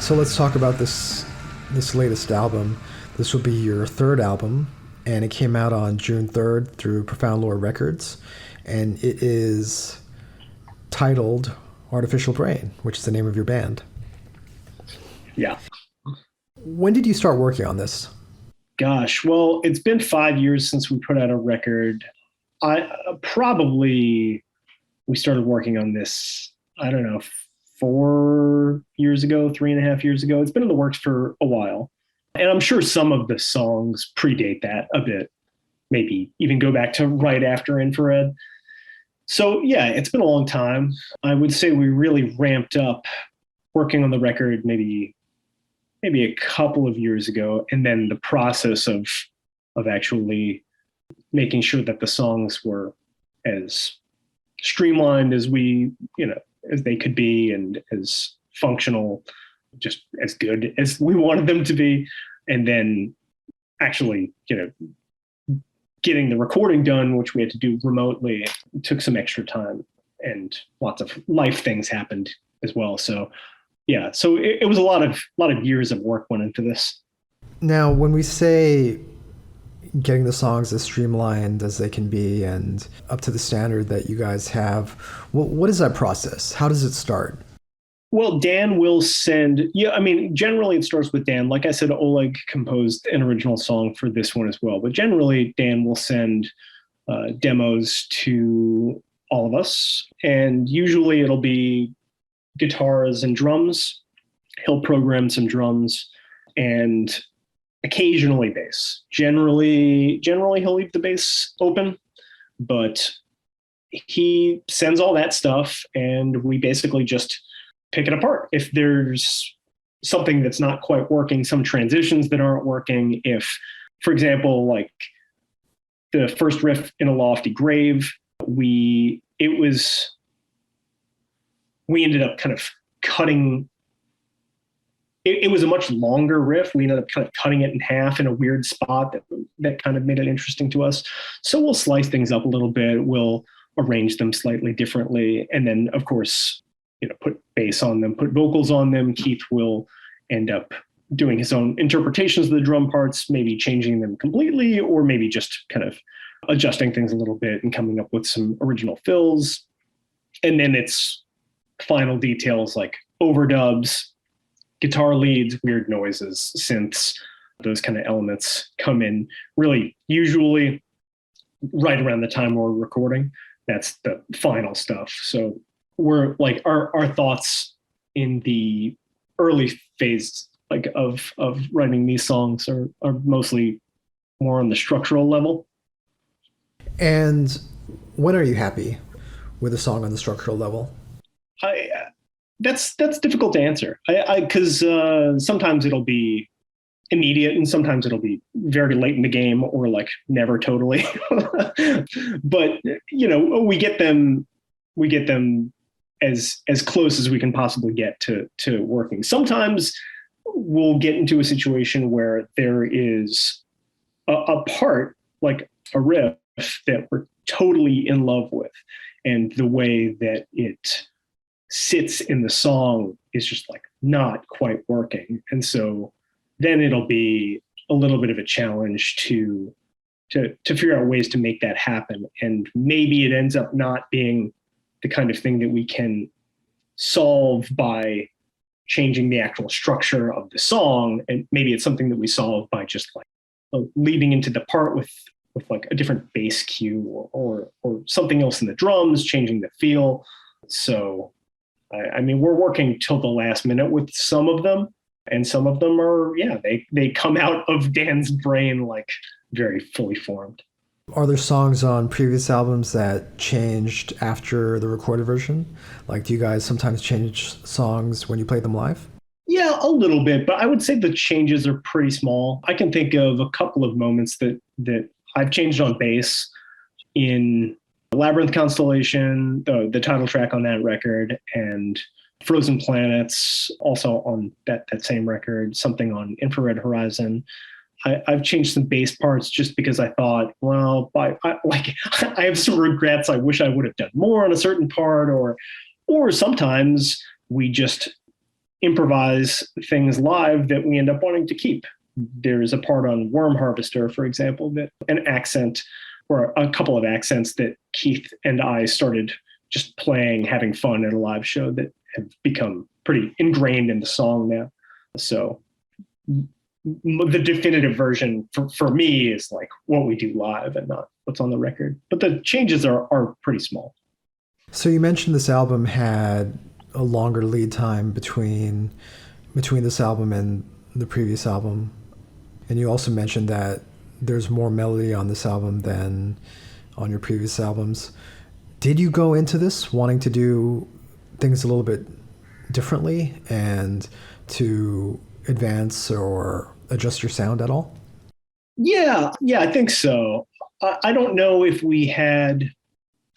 So let's talk about this latest album. This will be your third album, and it came out on June 3rd through Profound Lore Records, and it is titled Artificial Brain, which is the name of your band. Yeah. When did you start working on this? Gosh, well, it's been 5 years since we put out a record. I probably we started working on this, I don't know, 4 years ago, 3.5 years ago. It's been in the works for a while. And I'm sure some of the songs predate that a bit, maybe even go back to right after Infrared. So yeah, it's been a long time. I would say we really ramped up working on the record maybe a couple of years ago, and then the process of actually making sure that the songs were as streamlined as as they could be, and as functional, just as good as we wanted them to be. And then actually, getting the recording done, which we had to do remotely, took some extra time, and lots of life things happened as well. So yeah, so it was a lot of years of work went into this. Now, when we say getting the songs as streamlined as they can be and up to the standard that you guys have, what is that process? How does it start? Well, Dan will send, yeah, I mean, generally it starts with Dan. Like I said, Oleg composed an original song for this one as well, but generally Dan will send demos to all of us, and usually it'll be guitars and drums. He'll program some drums and occasionally bass. Generally he'll leave the bass open, but he sends all that stuff and we basically just pick it apart. If there's something that's not quite working, some transitions that aren't working, if, for example, like the first riff in A Lofty Grave, we ended up kind of cutting. It was a much longer riff. We ended up kind of cutting it in half in a weird spot that kind of made it interesting to us. So we'll slice things up a little bit. We'll arrange them slightly differently. And then, of course, put bass on them, put vocals on them. Keith will end up doing his own interpretations of the drum parts, maybe changing them completely, or maybe just kind of adjusting things a little bit and coming up with some original fills. And then it's final details like overdubs, guitar leads, weird noises, synths, those kind of elements come in really usually right around the time we're recording. That's the final stuff. So we're like our thoughts in the early phase of writing these songs are mostly more on the structural level. And when are you happy with a song on the structural level? That's difficult to answer. Because sometimes it'll be immediate, and sometimes it'll be very late in the game, or like never totally. But we get them as close as we can possibly get to working. Sometimes we'll get into a situation where there is a part, like a riff, that we're totally in love with, and the way that it sits in the song is just like not quite working. And so then it'll be a little bit of a challenge to figure out ways to make that happen. And maybe it ends up not being the kind of thing that we can solve by changing the actual structure of the song. And maybe it's something that we solve by just like leading into the part with like a different bass cue or something else in the drums, changing the feel. So I mean, we're working till the last minute with some of them, and some of them are, they come out of Dan's brain like very fully formed. Are there songs on previous albums that changed after the recorded version? Like, do you guys sometimes change songs when you play them live? Yeah, a little bit, but I would say the changes are pretty small. I can think of a couple of moments that I've changed on bass in Labyrinth Constellation, the title track on that record, and Frozen Planets, also on that same record, something on Infrared Horizon. I've changed some bass parts just because I thought, well, I have some regrets. I wish I would have done more on a certain part, or sometimes we just improvise things live that we end up wanting to keep. There's a part on Worm Harvester, for example, that an accent or a couple of accents that Keith and I started just playing, having fun at a live show that have become pretty ingrained in the song now. So the definitive version for me is like what we do live and not what's on the record. But the changes are pretty small. So you mentioned this album had a longer lead time between this album and the previous album. And you also mentioned that there's more melody on this album than on your previous albums. Did you go into this wanting to do things a little bit differently and to advance or adjust your sound at all? Yeah, I think so. I don't know if we had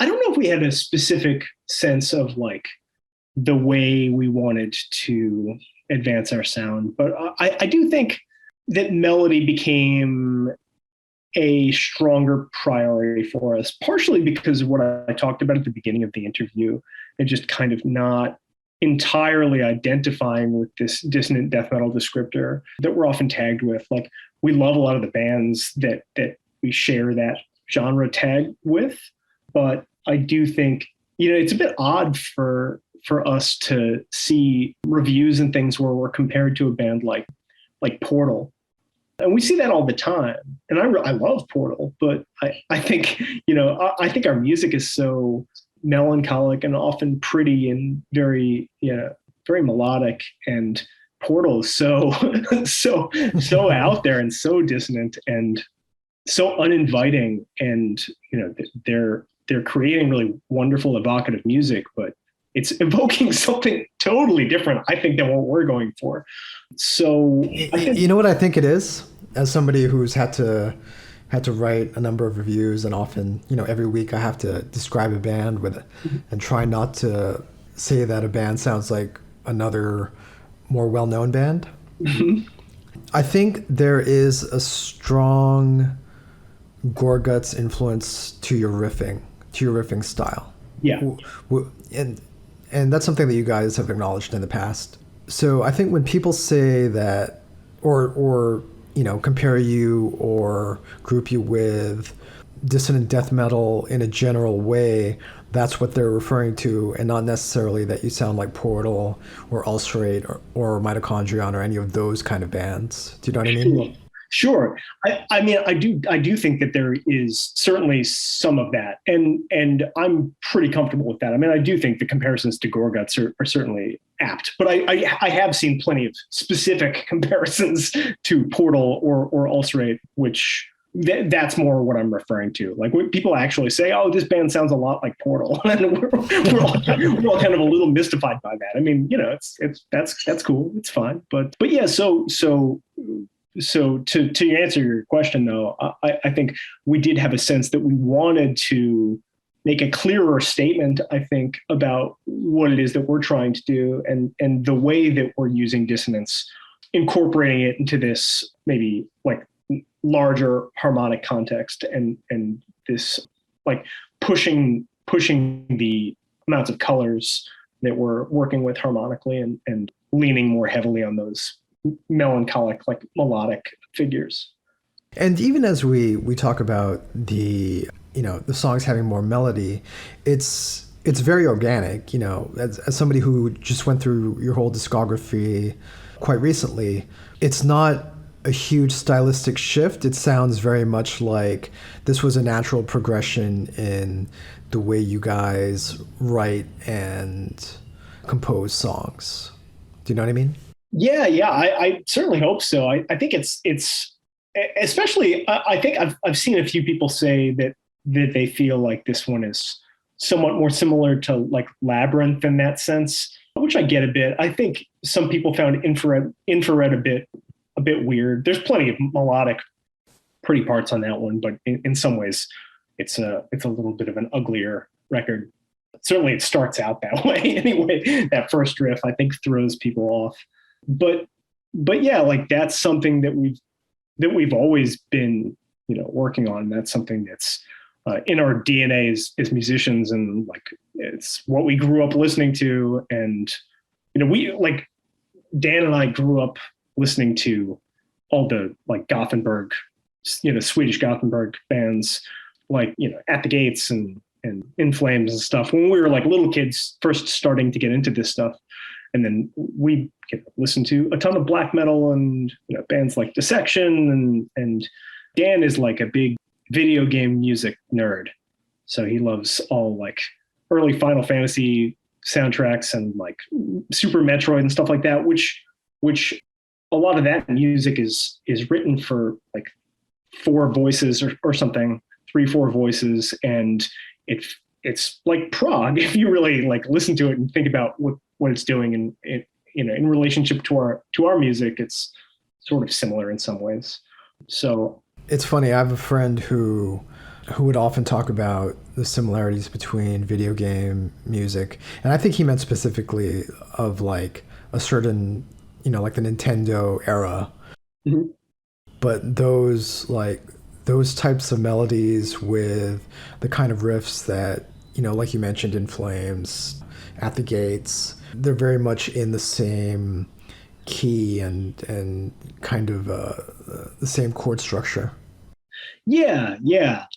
a specific sense of like the way we wanted to advance our sound, but I do think that melody became a stronger priority for us, partially because of what I talked about at the beginning of the interview, and just kind of not entirely identifying with this dissonant death metal descriptor that we're often tagged with. Like, we love a lot of the bands that we share that genre tag with, but I do think, it's a bit odd for us to see reviews and things where we're compared to a band like Portal. And we see that all the time. And I love Portal, but I think, I think our music is so melancholic and often pretty and very, very melodic. And Portal is so out there and so dissonant and so uninviting. And, they're creating really wonderful, evocative music, but it's evoking something totally different, I think, than what we're going for. So you know what I think it is? As somebody who's had to write a number of reviews, and often, every week I have to describe a band and try not to say that a band sounds like another more well-known band. Mm-hmm. I think there is a strong Gorguts influence to your riffing style. Yeah. And that's something that you guys have acknowledged in the past. So I think when people say that, or compare you or group you with dissonant death metal in a general way, that's what they're referring to, and not necessarily that you sound like Portal or Ulcerate or Mitochondrion or any of those kind of bands. Do you know what I mean? Sure. I mean, I do think that there is certainly some of that, and I'm pretty comfortable with that. I mean, I do think the comparisons to Gorguts are certainly apt, but I have seen plenty of specific comparisons to Portal or Ulcerate, which that's more what I'm referring to. Like, when people actually say, "Oh, this band sounds a lot like Portal," and we're all kind of a little mystified by that. I mean, that's cool, it's fine, but yeah. So to answer your question, though, I think we did have a sense that we wanted to make a clearer statement, I think, about what it is that we're trying to do and the way that we're using dissonance, incorporating it into this maybe like larger harmonic context and this like pushing the amounts of colors that we're working with harmonically and leaning more heavily on those melancholic, like melodic figures. And even as we talk about the songs having more melody, it's very organic. As somebody who just went through your whole discography quite recently, it's not a huge stylistic shift. It sounds very much like this was a natural progression in the way you guys write and compose songs. Do you know what I mean? Yeah, I certainly hope so. I think it's especially, I think I've seen a few people say that they feel like this one is somewhat more similar to like Labyrinth in that sense, which I get a bit. I think some people found Infrared a bit weird. There's plenty of melodic, pretty parts on that one, but in some ways, it's a little bit of an uglier record. Certainly, it starts out that way anyway. That first riff, I think, throws people off. But yeah, like that's something that we've always been, working on. That's something that's in our DNA as musicians, and like it's what we grew up listening to. And we like Dan and I grew up listening to all the like Gothenburg, Swedish Gothenburg bands, like, At the Gates and In Flames and stuff when we were like little kids first starting to get into this stuff. And then we listened to a ton of black metal and bands like Dissection, and Dan is like a big video game music nerd. So he loves all like early Final Fantasy soundtracks and like Super Metroid and stuff like that, which a lot of that music is written for like 4 voices or something, 3-4 voices, and it's like prog if you really like listen to it and think about what it's doing, and in relationship to our music, it's sort of similar in some ways. So it's funny. I have a friend who would often talk about the similarities between video game music, and I think he meant specifically of like a certain, like the Nintendo era. Mm-hmm. But those types of melodies with the kind of riffs that, like you mentioned, In Flames, At the Gates, they're very much in the same key and kind of the same chord structure. Yeah.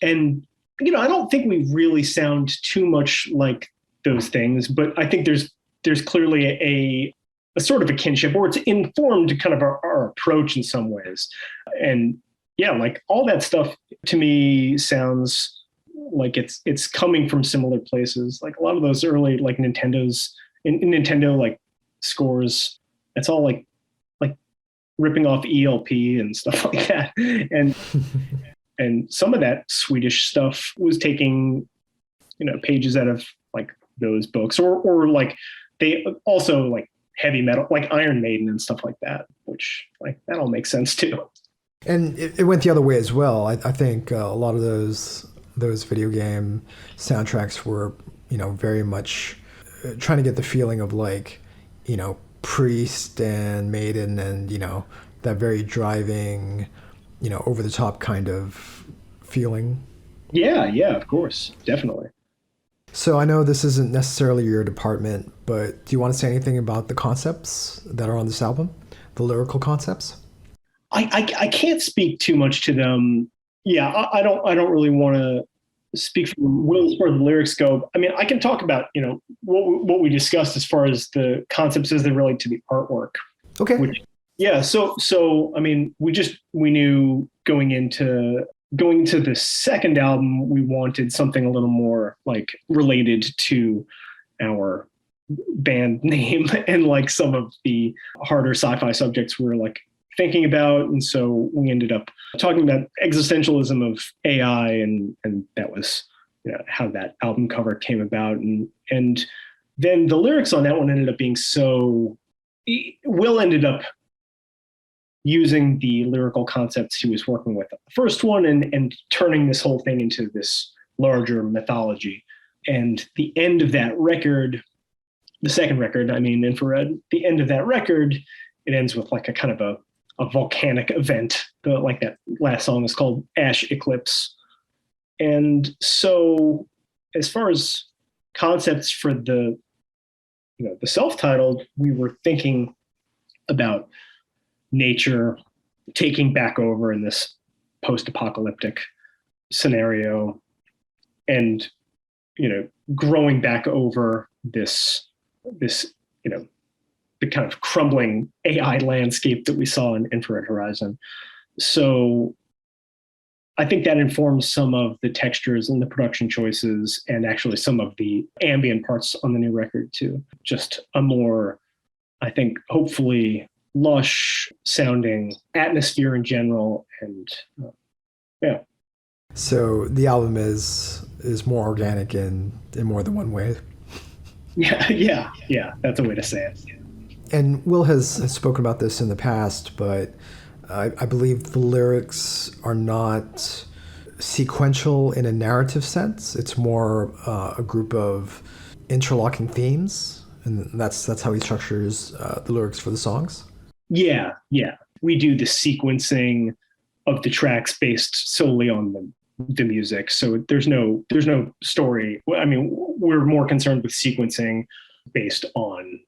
And, I don't think we really sound too much like those things, but I think there's clearly a sort of a kinship, or it's informed kind of our approach in some ways. And yeah, like all that stuff to me sounds like it's coming from similar places. Like a lot of those early like Nintendo like scores, it's all like ripping off ELP and stuff like that. And some of that Swedish stuff was taking, pages out of like those books, or like they also like heavy metal, like Iron Maiden and stuff like that, which like that all makes sense too. And it went the other way as well. I think a lot of those video game soundtracks were, very much trying to get the feeling of like, Priest and Maiden and, that very driving, over the top kind of feeling. Yeah, of course. Definitely. So I know this isn't necessarily your department, but do you want to say anything about the concepts that are on this album? The lyrical concepts? I can't speak too much to them. Yeah, I don't really want to speak for Will as far as the lyrics go. I mean, I can talk about what we discussed as far as the concepts as they relate to the artwork. Okay. So I mean, we knew going into the second album, we wanted something a little more like related to our band name and like some of the harder sci-fi subjects we're like thinking about. And so we ended up talking about existentialism of AI, and that was how that album cover came about. And then the lyrics on that one ended up being Will ended up using the lyrical concepts he was working with the first one and turning this whole thing into this larger mythology. And the end of that record, the second record, I mean, Infrared, the end of that record, it ends with like a kind of a volcanic event. Like that last song is called Ash Eclipse. And so as far as concepts for the self-titled, we were thinking about nature taking back over in this post-apocalyptic scenario, and growing back over this the kind of crumbling AI landscape that we saw in Infrared Horizon. So I think that informs some of the textures and the production choices, and actually some of the ambient parts on the new record too. Just a more, I think, hopefully lush sounding atmosphere in general. And yeah. So the album is more organic in more than one way. Yeah. That's a way to say it. And Will has spoken about this in the past, but I believe the lyrics are not sequential in a narrative sense. It's more a group of interlocking themes, and that's how he structures the lyrics for the songs. Yeah. We do the sequencing of the tracks based solely on the music. So there's no story. I mean, we're more concerned with sequencing based on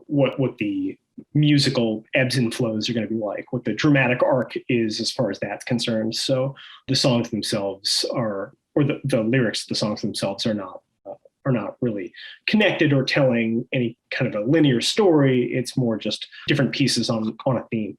what the musical ebbs and flows are going to be like, what the dramatic arc is as far as that's concerned. So the songs themselves or the lyrics of the songs themselves are not really connected or telling any kind of a linear story. It's more just different pieces on a theme.